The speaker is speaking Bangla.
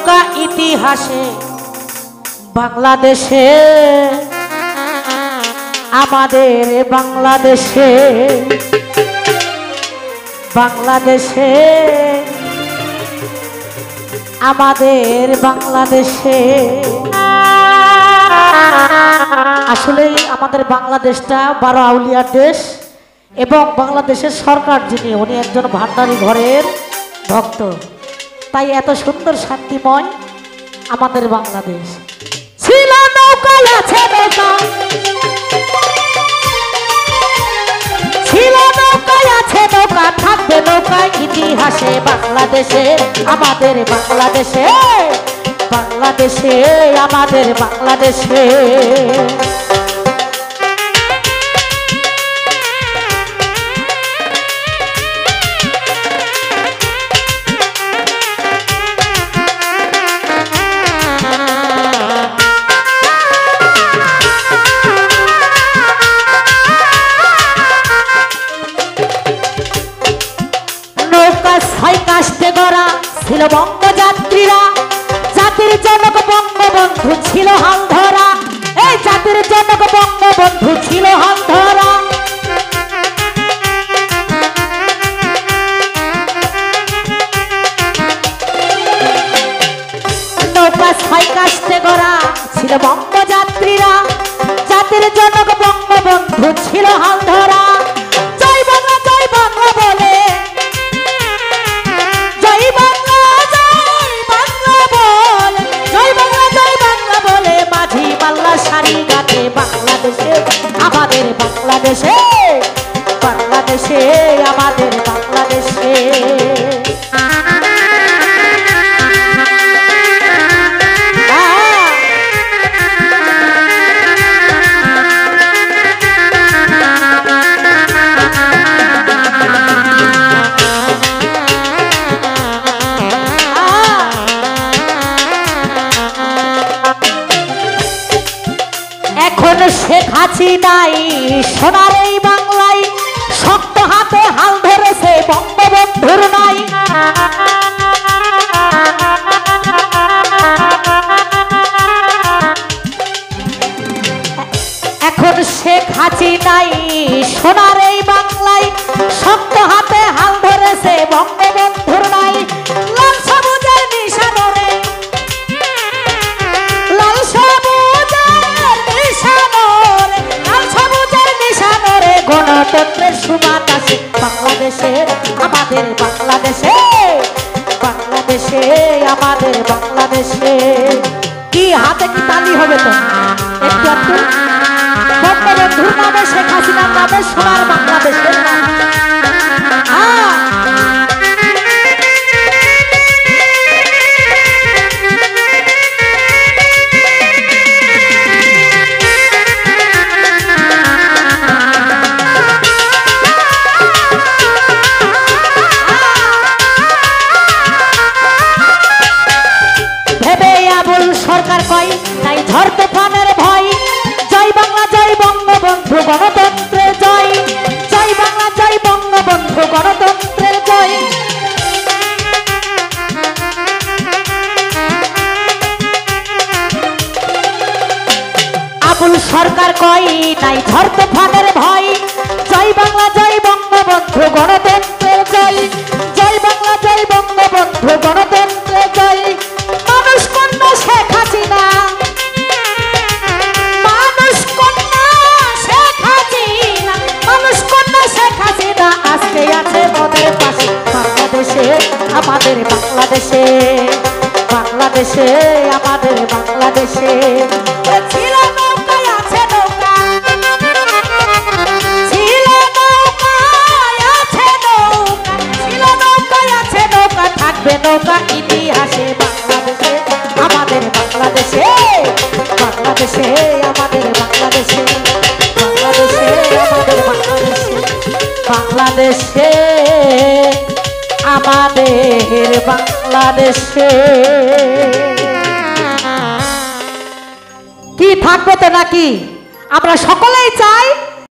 নৌকা ইতিহাসে বাংলাদেশে আমাদের বাংলাদেশে বাংলাদেশে আমাদের বাংলাদেশে আসলে আমাদের বাংলাদেশটা 12 আউলিয়ার দেশ এবং বাংলাদেশের সরকার যিনি উনি একজন ভান্ডারী ঘরের ভক্ত, তাই এত সুন্দর শান্তিময় আমাদের বাংলাদেশ। ছিল নৌকা আছে নৌকা, ছিল নৌকা আছে নৌকা, থাকবে নৌকা ইতিহাসে বাংলাদেশে আমাদের বাংলাদেশে বাংলাদেশে আমাদের বাংলাদেশে। ছিল বঙ্গযাত্রীরা, জাতির জনক বঙ্গবন্ধু ছিল হাল ধরা, এই জাতির জনক বঙ্গবন্ধু ছিল হাল ধরা। নৌকা ছয় কাস্তে গড়া ছিল বঙ্গযাত্রীরা, জাতির জনক বঙ্গবন্ধু ছিল হাল ধরা। জয় বাংলা বলে, জয় বাংলা বলে, জয় বাংলা বলে মাঝি পাল্লা সারি গাতে বাংলাদেশে আমাদের বাংলাদেশে বাংলাদেশে আমাদের বাংলাদেশে। এখন শেখ হাসিনাই সোনার এই বাংলায় শক্ত হাতে হাল ধরেছে বঙ্গবন্ধুর নাই। এখন শেখ হাসিনাই সোনার এই বাংলায় শক্ত হাতে হাল ধরেছে বঙ্গবন্ধুর নাই। লাল সবুজের নিশানে, লাল সবুজের নিশানে, লাল সবুজের নিশানে গণতন্ত্রের সুবাতাসে বাংলাদেশে আমাদের বাংলাদেশে বাংলাদেশে আমাদের বাংলাদেশে। কি হাতে কি তালি হবে তো একটু একটু। বঙ্গবন্ধুর নামে শেখ হাসিনার নামে সোনার বাংলাদেশের নাম। সরকার কয় তাই ঝড় তুফানের ভয়, জয় বাংলা জয় বঙ্গবন্ধু গণতন্ত্রের জয়, জয় বাংলা জয় বঙ্গবন্ধু গণতন্ত্রের জয়। আবুল সরকার কয় তাই ঝড় তুফানের ভয়, জয় বাংলা জয় বঙ্গবন্ধু গণতন্ত্রের জয়, জয় বাংলা জয় বঙ্গবন্ধু গণতন্ত্রের জয়। মানুষ কন্যা শেখ হাসিনা, মানুষ কন্যা শেখ হাসিনা, মানুষ কন্যা শেখ হাসিনা আজকে আছে মোদের পাশে বাংলাদেশে আমাদের বাংলাদেশে বাংলাদেশে আমাদের বাংলাদেশে। ছিল নৌকায় আছে নৌকা, ছিল নৌকায় আছে নৌকা, ছিল নৌকায় আছে নৌকা, থাকবে নৌকা ইতিহাসে বাংলাদেশে আমাদের বাংলাদেশে বাংলাদেশে আমাদের বাংলাদেশে বাংলাদেশে আমাদের বাংলাদেশে বাংলাদেশে আমাদের বাংলাদেশে। কি থাকবে তো নাকি? আমরা সকলেই চাই